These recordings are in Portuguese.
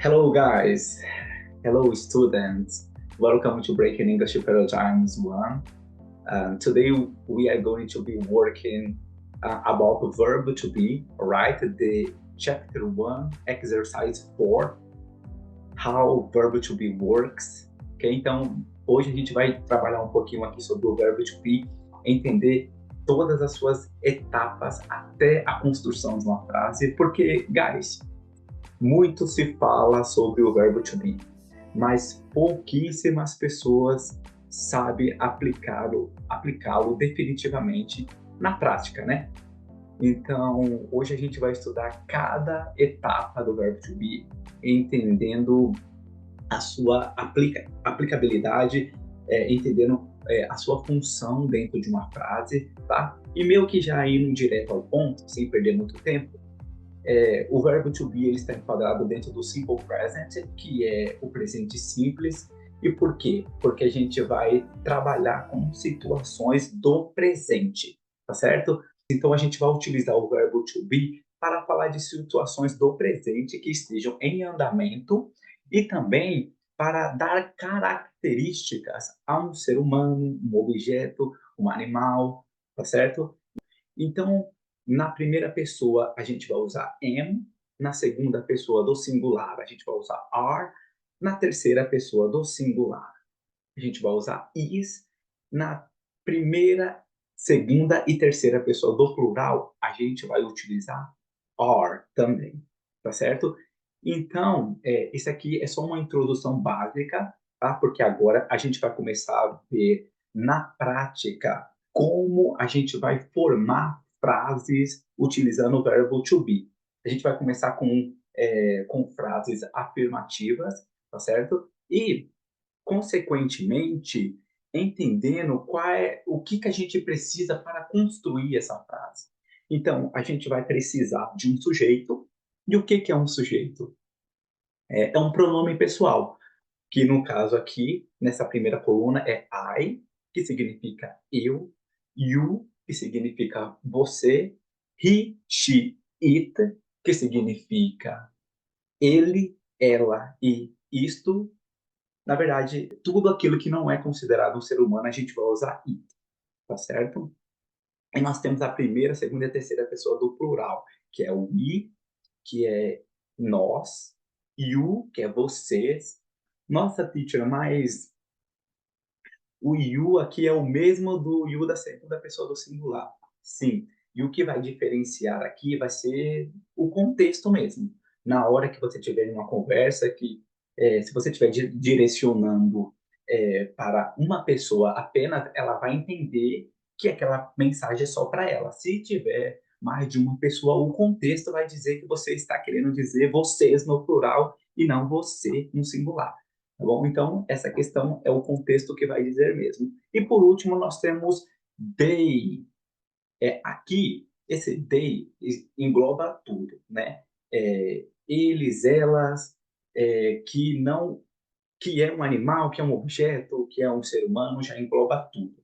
Hello, guys. Hello, students. Welcome to Breaking English Paradigms 1. Today, we are going to be working about the verb to be, right? The chapter 1, exercise 4, how verb to be works. Ok? Então, hoje a gente vai trabalhar um pouquinho aqui sobre o verbo to be, entender todas as suas etapas até a construção de uma frase, porque, guys, muito se fala sobre o verbo to be, mas pouquíssimas pessoas sabem aplicá-lo definitivamente na prática, né? Então, hoje a gente vai estudar cada etapa do verbo to be, entendendo a sua aplicabilidade, entendendo a sua função dentro de uma frase, tá? E meio que já indo direto ao ponto, sem perder muito tempo, o verbo to be ele está enquadrado dentro do simple present, que é o presente simples. E por quê? Porque a gente vai trabalhar com situações do presente, tá certo? Então a gente vai utilizar o verbo to be para falar de situações do presente que estejam em andamento e também para dar características a um ser humano, um objeto, um animal, tá certo? Então, na primeira pessoa, a gente vai usar am, na segunda pessoa do singular, a gente vai usar are, na terceira pessoa do singular, a gente vai usar is, na primeira, segunda e terceira pessoa do plural, a gente vai utilizar are também, tá certo? Então, isso aqui é só uma introdução básica, tá? Porque agora a gente vai começar a ver na prática como a gente vai formar frases utilizando o verbo to be. A gente vai começar com frases afirmativas, tá certo? E, consequentemente, entendendo o que a gente precisa para construir essa frase. Então, a gente vai precisar de um sujeito. E o que é um sujeito? É um pronome pessoal, que no caso aqui, nessa primeira coluna, é I, que significa eu, you, que significa você, he, she, it, que significa ele, ela e isto. Na verdade, tudo aquilo que não é considerado um ser humano, a gente vai usar it, tá certo? E nós temos a primeira, segunda e a terceira pessoa do plural, que é o we, que é nós, you, que é vocês. Nossa, teacher, mas o you aqui é o mesmo do you da segunda pessoa do singular. Sim, e o que vai diferenciar aqui vai ser o contexto mesmo. Na hora que você tiver uma conversa, se você estiver direcionando para uma pessoa apenas, ela vai entender que aquela mensagem é só para ela. Se tiver mais de uma pessoa, o contexto vai dizer que você está querendo dizer vocês no plural e não você no singular. Tá bom? Então, essa questão é o contexto que vai dizer mesmo. E por último, nós temos they. Aqui, esse they engloba tudo, né? Eles, elas, que não, que é um animal, que é um objeto, que é um ser humano, já engloba tudo,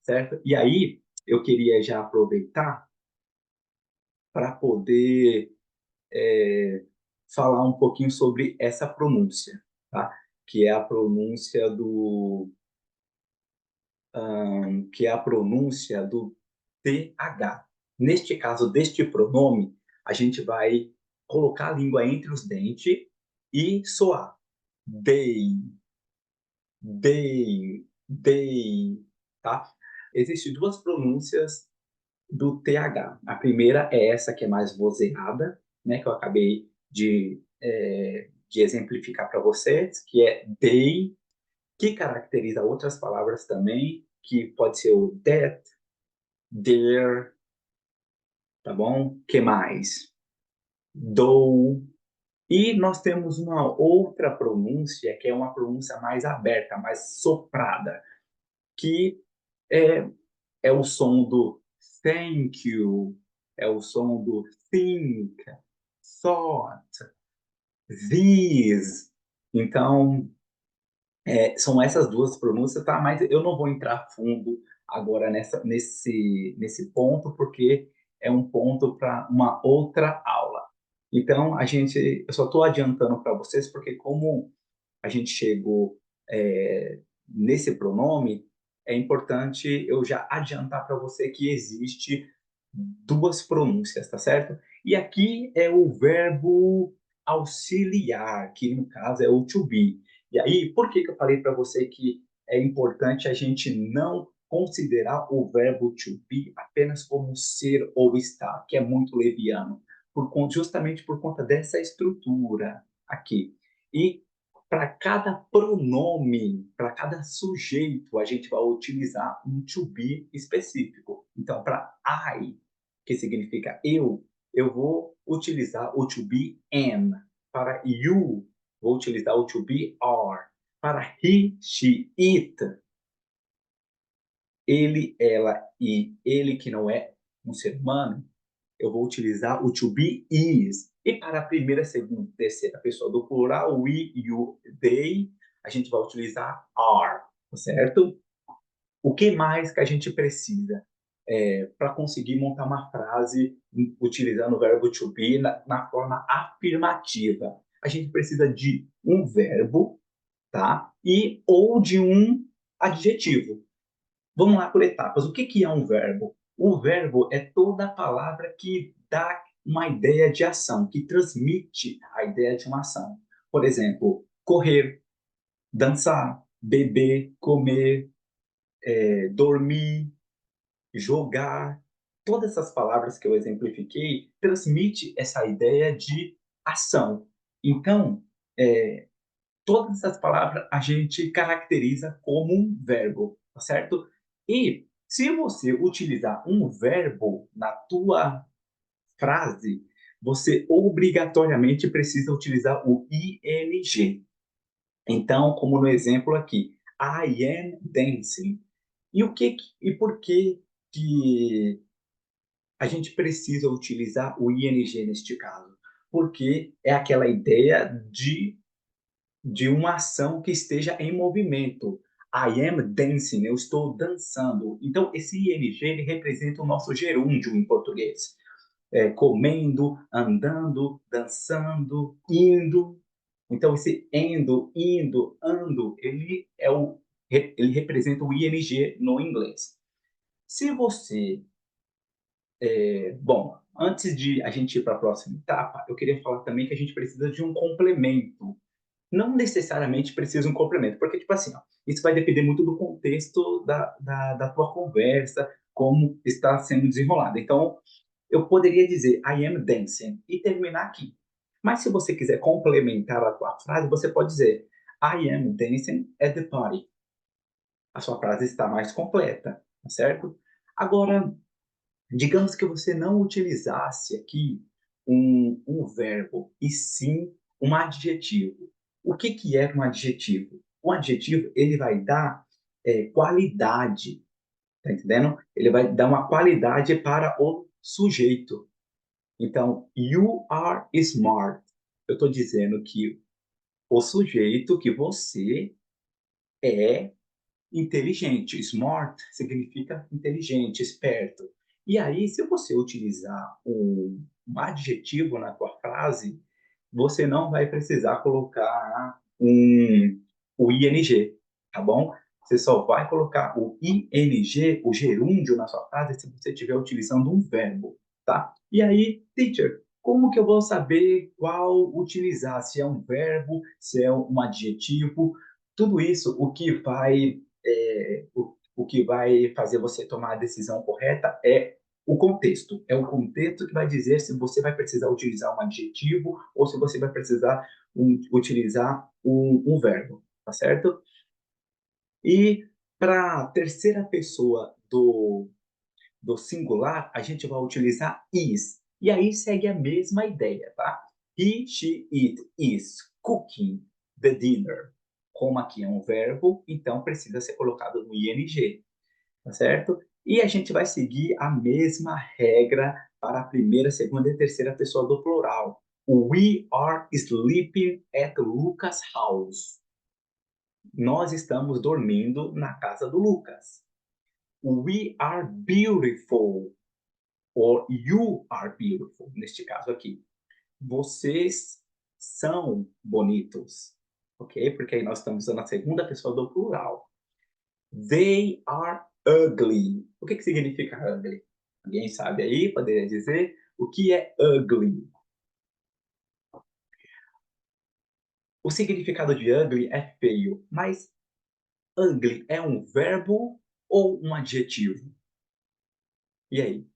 certo? E aí, eu queria já aproveitar para poder falar um pouquinho sobre essa pronúncia, tá? Que é a pronúncia que é a pronúncia do TH. Neste caso, deste pronome, a gente vai colocar a língua entre os dentes e soar. They, they, tá? Existem duas pronúncias do TH. A primeira é essa que é mais vozeada, né, que eu acabei de exemplificar para vocês, que é they, que caracteriza outras palavras também, que pode ser o that, there, tá bom? Que mais? Do. E nós temos uma outra pronúncia, que é uma pronúncia mais aberta, mais soprada, que é, é o som do thank you, é o som do think, thought, these. Então, são essas duas pronúncias, tá? Mas eu não vou entrar fundo agora nesse ponto, porque é um ponto para uma outra aula. Então, eu só estou adiantando para vocês, porque como a gente chegou nesse pronome, é importante eu já adiantar para você que existe duas pronúncias, tá certo? E aqui é o verbo auxiliar, que no caso é o to be. E aí, por que que eu falei para você que é importante a gente não considerar o verbo to be apenas como ser ou estar, que é muito leviano, justamente por conta dessa estrutura aqui. E para cada pronome, para cada sujeito, a gente vai utilizar um to be específico. Então, para I, que significa eu vou utilizar o to be am. Para you, vou utilizar o to be are. Para he, she, it, ele, ela e ele que não é um ser humano, eu vou utilizar o to be is. E para a primeira, segunda, terceira pessoa do plural, we, you, they, a gente vai utilizar are, tá certo? O que mais que a gente precisa para conseguir montar uma frase utilizando o verbo to be na forma afirmativa? A gente precisa de um verbo, tá? E ou de um adjetivo. Vamos lá por etapas. O que que é um verbo? O verbo é toda palavra que dá uma ideia de ação, que transmite a ideia de uma ação. Por exemplo, correr, dançar, beber, comer, dormir, jogar. Todas essas palavras que eu exemplifiquei transmite essa ideia de ação. Então, todas essas palavras a gente caracteriza como um verbo, tá certo? E se você utilizar um verbo na tua frase, você obrigatoriamente precisa utilizar o ing. Então, como no exemplo aqui, I am dancing. E por que que a gente precisa utilizar o ing neste caso? Porque é aquela ideia de uma ação que esteja em movimento. I am dancing, eu estou dançando. Então, esse ing ele representa o nosso gerúndio em português. Comendo, andando, dançando, indo. Então, esse indo, ando, ele representa o ing no inglês. Se você. Bom, antes de a gente ir para a próxima etapa, eu queria falar também que a gente precisa de um complemento. Não necessariamente precisa um complemento, porque, tipo assim, ó, isso vai depender muito do contexto da tua conversa, como está sendo desenrolada. Então, eu poderia dizer I am dancing e terminar aqui. Mas se você quiser complementar a tua frase, você pode dizer I am dancing at the party. A sua frase está mais completa, tá certo? Agora, digamos que você não utilizasse aqui um verbo, e sim um adjetivo. O que, que é um adjetivo? Um adjetivo, ele vai dar qualidade, tá entendendo? Ele vai dar uma qualidade para o sujeito. Então, you are smart. Eu estou dizendo que o sujeito, que você é inteligente. Smart significa inteligente, esperto. E aí, se você utilizar um adjetivo na tua frase, você não vai precisar colocar o ing, tá bom? Você só vai colocar o ing, o gerúndio na sua frase se você estiver utilizando um verbo, tá? E aí, teacher, como que eu vou saber qual utilizar? Se é um verbo, se é um adjetivo? Tudo isso, o que vai fazer você tomar a decisão correta é o contexto. É o contexto que vai dizer se você vai precisar utilizar um adjetivo ou se você vai precisar utilizar um verbo, tá certo? E para a terceira pessoa do singular, a gente vai utilizar is. E aí segue a mesma ideia, tá? He, she, it is cooking the dinner. Como aqui é um verbo, então precisa ser colocado no ing, tá certo? E a gente vai seguir a mesma regra para a primeira, segunda e terceira pessoa do plural. We are sleeping at Lucas' house. Nós estamos dormindo na casa do Lucas. We are beautiful, or you are beautiful, neste caso aqui. vocês são bonitos, ok? Porque aí nós estamos usando a segunda pessoa do plural. They are ugly. O que significa ugly? Alguém sabe aí? Poderia dizer o que é ugly? O significado de ugly é feio, mas ugly é um verbo ou um adjetivo? E aí?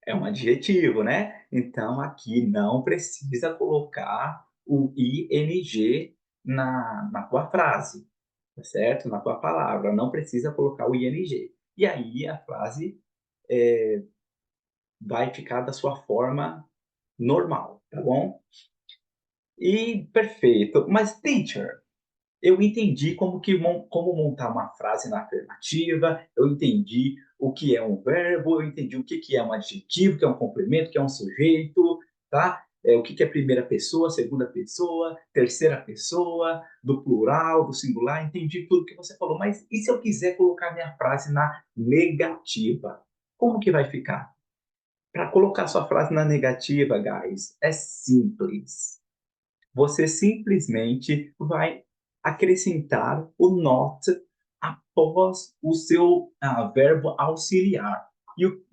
É um adjetivo, né? Então aqui não precisa colocar o ing na tua frase, tá certo? Na tua palavra, não precisa colocar o ing. E aí a frase vai ficar da sua forma normal, tá bom? E perfeito. Mas, teacher, eu entendi como montar uma frase na afirmativa, eu entendi o que é um verbo, eu entendi o que é um adjetivo, o que é um complemento, o que é um sujeito, tá? O que é primeira pessoa, segunda pessoa, terceira pessoa, do plural, do singular, entendi tudo que você falou. Mas e se eu quiser colocar minha frase na negativa? Como que vai ficar? Para colocar sua frase na negativa, guys, é simples. Você simplesmente vai acrescentar o not após o seu verbo auxiliar.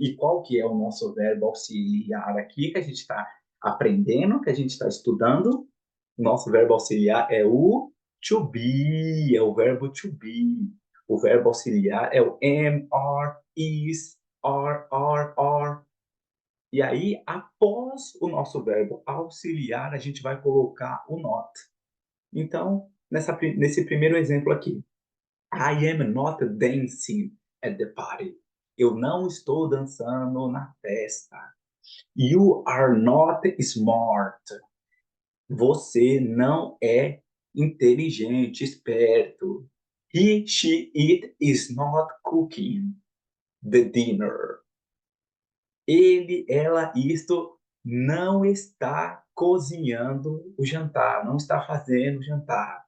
E qual que é o nosso verbo auxiliar aqui que a gente está aprendendo, que a gente está estudando? O nosso verbo auxiliar é o to be, é o verbo to be. O verbo auxiliar é o am, are, is, are. E aí, após o nosso verbo auxiliar, a gente vai colocar o not. Então, nesse primeiro exemplo aqui, I am not dancing at the party. Eu não estou dançando na festa. You are not smart. Você não é inteligente, esperto. She, it is not cooking the dinner. Ele, ela, isto não está cozinhando o jantar, não está fazendo o jantar.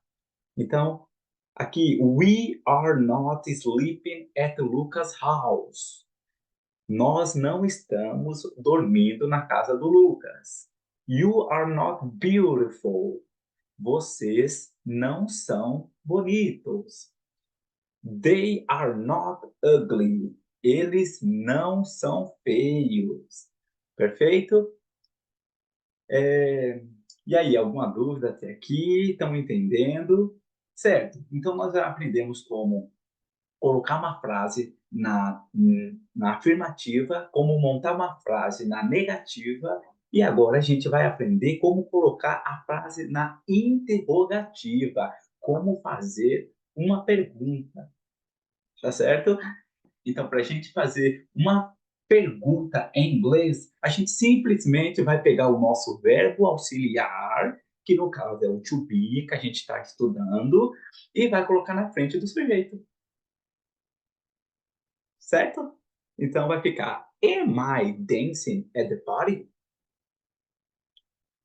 Então, aqui, we are not sleeping at Lucas' house. Nós não estamos dormindo na casa do Lucas. You are not beautiful. Vocês não são bonitos. They are not ugly. Eles não são feios. Perfeito? E aí, alguma dúvida até aqui? Estão entendendo? Certo. Então, nós já aprendemos como colocar uma frase na afirmativa, como montar uma frase na negativa, e agora a gente vai aprender como colocar a frase na interrogativa, como fazer uma pergunta, tá certo? Então, para a gente fazer uma pergunta em inglês, a gente simplesmente vai pegar o nosso verbo auxiliar, que no caso é o to be, que a gente está estudando, e vai colocar na frente do sujeito, certo? Então vai ficar: Am I dancing at the party?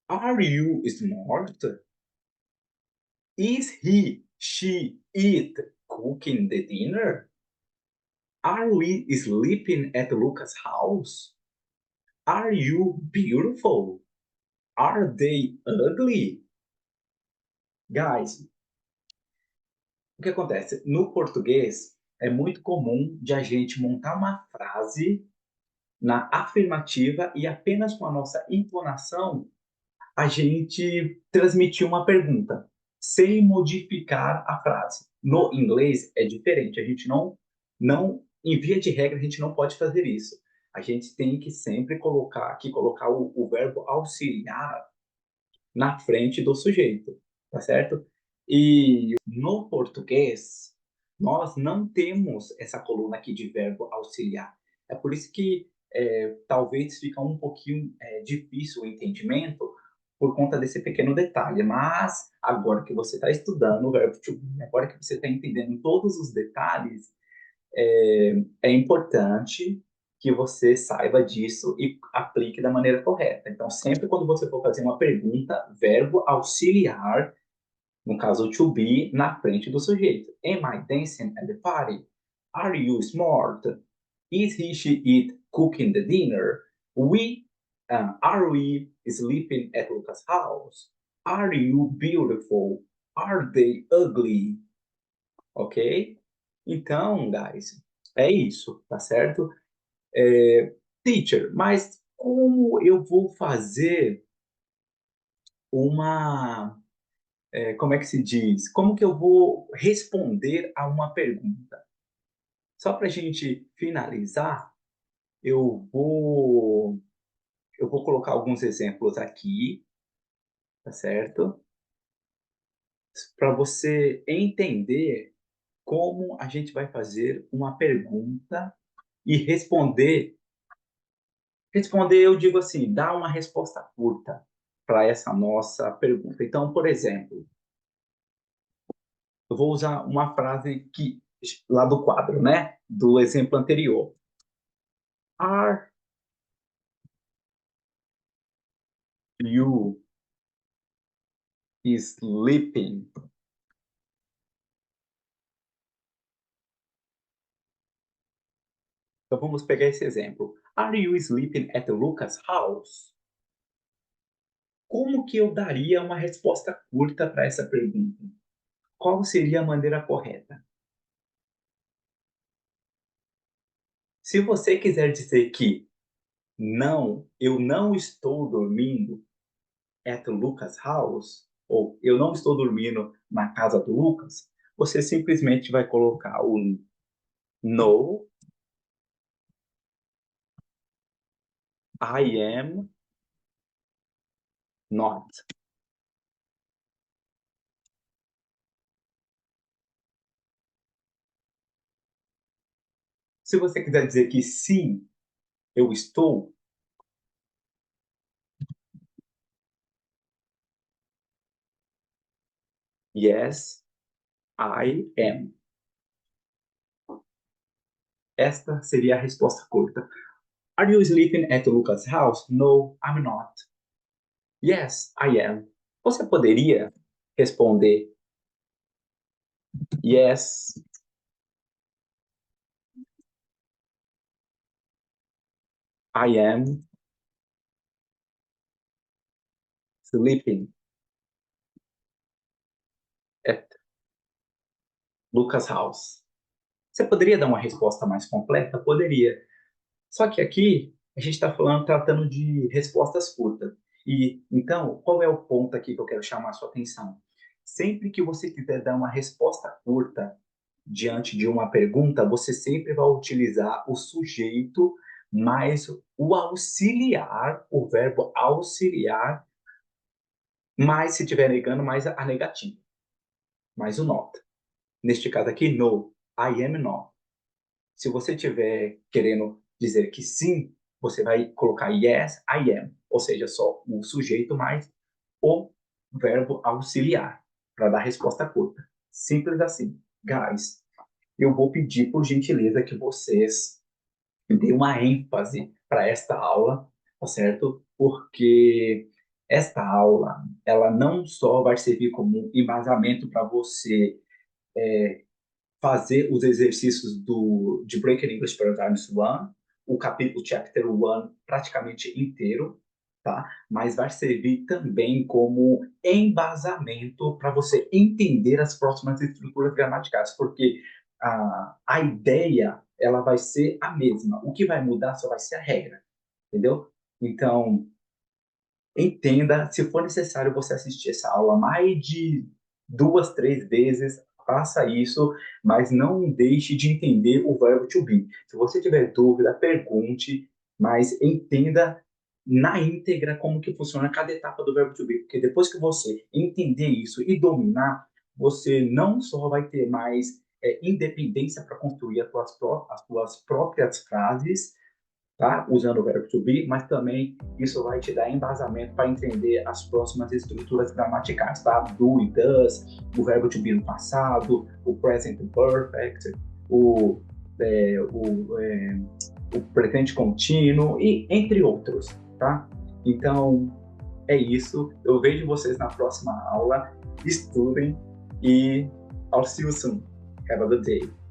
Are you smart? Is he, she, it cooking the dinner? Are we sleeping at Lucas' house? Are you beautiful? Are they ugly? Guys, o que acontece? No português, é muito comum de a gente montar uma frase na afirmativa e apenas com a nossa entonação a gente transmitir uma pergunta, sem modificar a frase. No inglês é diferente, a gente não, em via de regra, a gente não pode fazer isso. A gente tem que sempre colocar o verbo auxiliar na frente do sujeito, tá certo? E no português, nós não temos essa coluna aqui de verbo auxiliar. É por isso que talvez fica um pouquinho difícil o entendimento por conta desse pequeno detalhe. Mas agora que você está estudando o verbo to be, agora que você está entendendo todos os detalhes, é importante que você saiba disso e aplique da maneira correta. Então, sempre quando você for fazer uma pergunta, verbo auxiliar, no caso to be, na frente do sujeito. Am I dancing at the party? Are you smart? Is he, she, it cooking the dinner? We Are we sleeping at Lucas' house? Are you beautiful? Are they ugly? Ok? Então, guys, é isso, tá certo? Teacher, mas como eu vou fazer uma. Como é que se diz? Como que eu vou responder a uma pergunta? Só para a gente finalizar, eu vou, eu vou colocar alguns exemplos aqui, tá certo? Para você entender como a gente vai fazer uma pergunta e responder. Responder, eu digo assim, dar uma resposta curta para essa nossa pergunta. Então, por exemplo, eu vou usar uma frase que lá do quadro, né? Do exemplo anterior. Are you sleeping? Então vamos pegar esse exemplo. Are you sleeping at Lucas' house? Como que eu daria uma resposta curta para essa pergunta? Qual seria a maneira correta? Se você quiser dizer que não, eu não estou dormindo at Lucas' house, ou eu não estou dormindo na casa do Lucas, você simplesmente vai colocar o no, I am not. Se você quiser dizer que sim, eu estou, yes, I am. Esta seria a resposta curta. Are you sleeping at Lucas' house? No, I'm not. Yes, I am. Você poderia responder yes, I am sleeping at Lucas' house. Você poderia dar uma resposta mais completa? Poderia. Só que aqui a gente está falando, tratando de respostas curtas. E então, qual é o ponto aqui que eu quero chamar a sua atenção? Sempre que você quiser dar uma resposta curta diante de uma pergunta, você sempre vai utilizar o sujeito mais o auxiliar, o verbo auxiliar, mais se estiver negando, mais a negativa, mais o not. Neste caso aqui, no, I am not. Se você estiver querendo dizer que sim, você vai colocar yes, I am, ou seja, só o sujeito mais o verbo auxiliar para dar resposta curta. Simples assim. Guys, eu vou pedir por gentileza que vocês deem uma ênfase para esta aula, tá certo? Porque esta aula, ela não só vai servir como um embasamento para você fazer os exercícios de Breaking English Paradigms 1, o capítulo Chapter 1 praticamente inteiro, tá? Mas vai servir também como embasamento para você entender as próximas estruturas gramaticais, porque a ideia ela vai ser a mesma. O que vai mudar só vai ser a regra, entendeu? Então, entenda, se for necessário você assistir essa aula mais de 2, 3 vezes, faça isso, mas não deixe de entender o verbo to be. Se você tiver dúvida, pergunte, mas entenda na íntegra como que funciona cada etapa do verbo to be, porque depois que você entender isso e dominar, você não só vai ter mais independência para construir as tuas próprias frases, tá? Usando o verbo to be, mas também isso vai te dar embasamento para entender as próximas estruturas gramaticais, tá? Do e does, o verbo to be no passado, o present perfect, o, é, o, é, o presente contínuo e entre outros, tá? Então, é isso. Eu vejo vocês na próxima aula. Estudem e I'll see you soon. Have a good day.